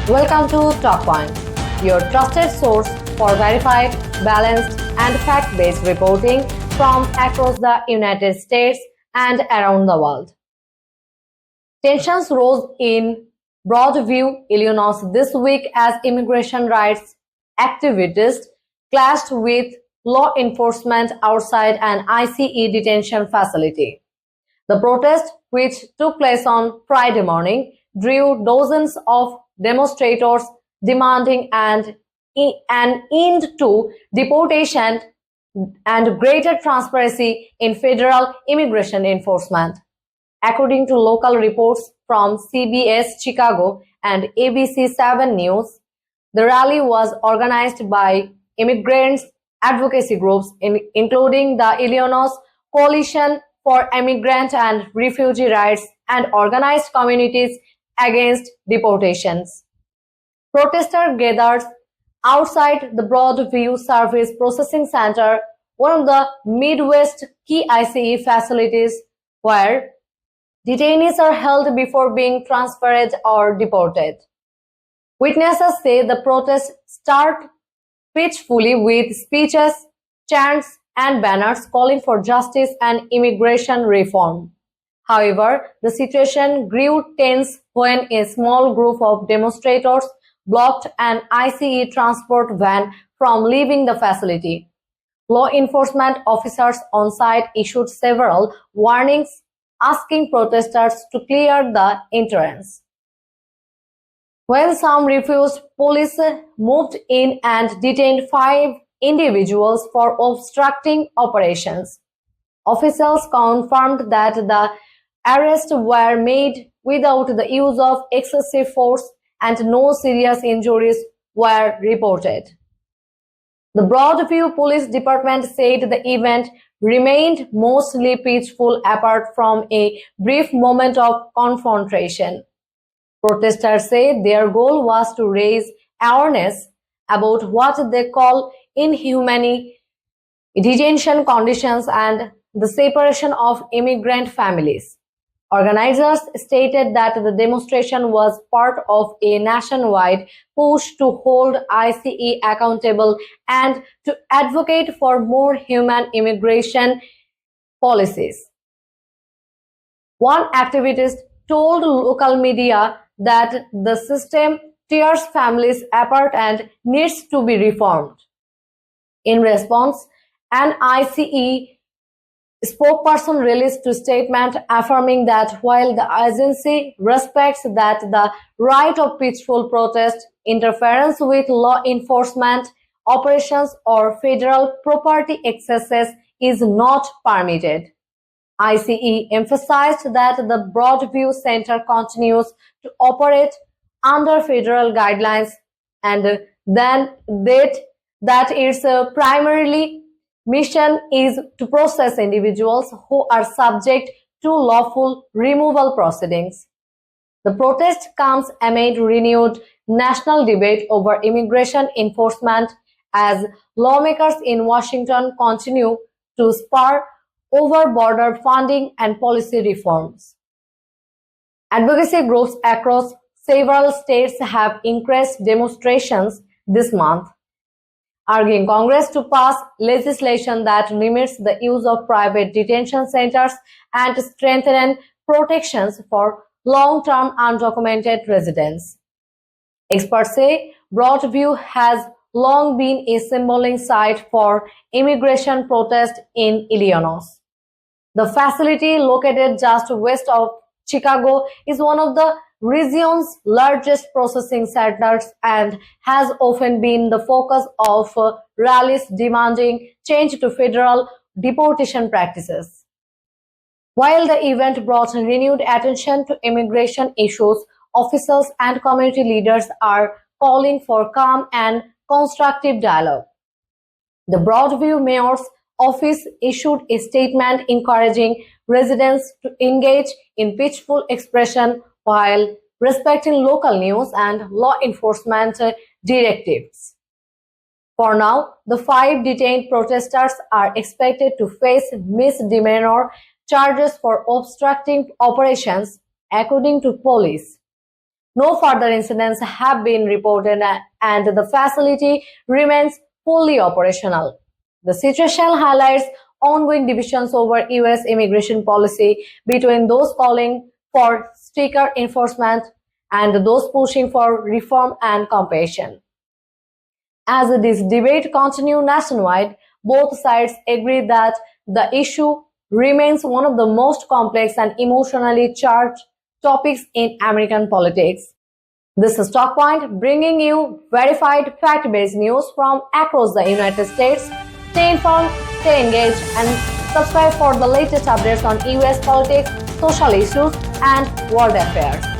Welcome to Talkpoint, your trusted source for verified, balanced, and fact-based reporting from across the United States and around the world. Tensions rose in Broadview, Illinois this week as immigration rights activists clashed with law enforcement outside an ICE detention facility. The protest, which took place on Friday morning, drew dozens of demonstrators demanding an end to deportation and greater transparency in federal immigration enforcement. According to local reports from CBS Chicago and ABC 7 News, the rally was organized by immigrants advocacy groups including the Illinois Coalition for Immigrant and Refugee Rights and organized communities against deportations. Protesters gathered outside the Broadview Service Processing Center, one of the Midwest key ICE facilities where detainees are held before being transferred or deported. Witnesses say the protest started peacefully with speeches, chants, and banners calling for justice and immigration reform. However, the situation grew tense when a small group of demonstrators blocked an ICE transport van from leaving the facility. Law enforcement officers on site issued several warnings asking protesters to clear the entrance. When some refused, police moved in and detained 5 individuals for obstructing operations. Officials confirmed that the arrests were made without the use of excessive force and no serious injuries were reported. The Broadview Police Department said the event remained mostly peaceful apart from a brief moment of confrontation. Protesters say their goal was to raise awareness about what they call inhumane detention conditions and the separation of immigrant families. Organizers stated that the demonstration was part of a nationwide push to hold ICE accountable and to advocate for more humane immigration policies. One activist told local media that the system tears families apart and needs to be reformed. In response, an ICE spokesperson released a statement affirming that while the agency respects that the right of peaceful protest, interference with law enforcement operations or federal property excesses is not permitted. ICE emphasized that the Broadview Center continues to operate under federal guidelines and then that its primarily mission is to process individuals who are subject to lawful removal proceedings. The protest comes amid renewed national debate over immigration enforcement as lawmakers in Washington continue to spur over border funding and policy reforms. Advocacy groups across several states have encouraged demonstrations this month, arguing Congress to pass legislation that limits the use of private detention centers and strengthens protections for long-term undocumented residents. Experts say Broadview has long been a symbolic site for immigration protest in Illinois. The facility, located just west of Chicago, is one of the region's largest processing centers and has often been the focus of rallies demanding change to federal deportation practices. While the event brought renewed attention to immigration issues, officials and community leaders are calling for calm and constructive dialogue. The Broadview Mayor's office issued a statement encouraging residents to engage in peaceful expression while respecting local news and law enforcement directives. For now, the 5 detained protesters are expected to face misdemeanor charges for obstructing operations, according to police. No further incidents have been reported and the facility remains fully operational. The situation highlights ongoing divisions over US immigration policy between those calling for stricter enforcement and those pushing for reform and compassion. As this debate continues nationwide, both sides agree that the issue remains one of the most complex and emotionally charged topics in American politics. This is Talkpoint, bringing you verified fact-based news from across the United States. Stay informed, stay engaged, and subscribe for the latest updates on US politics, social issues, and world affairs.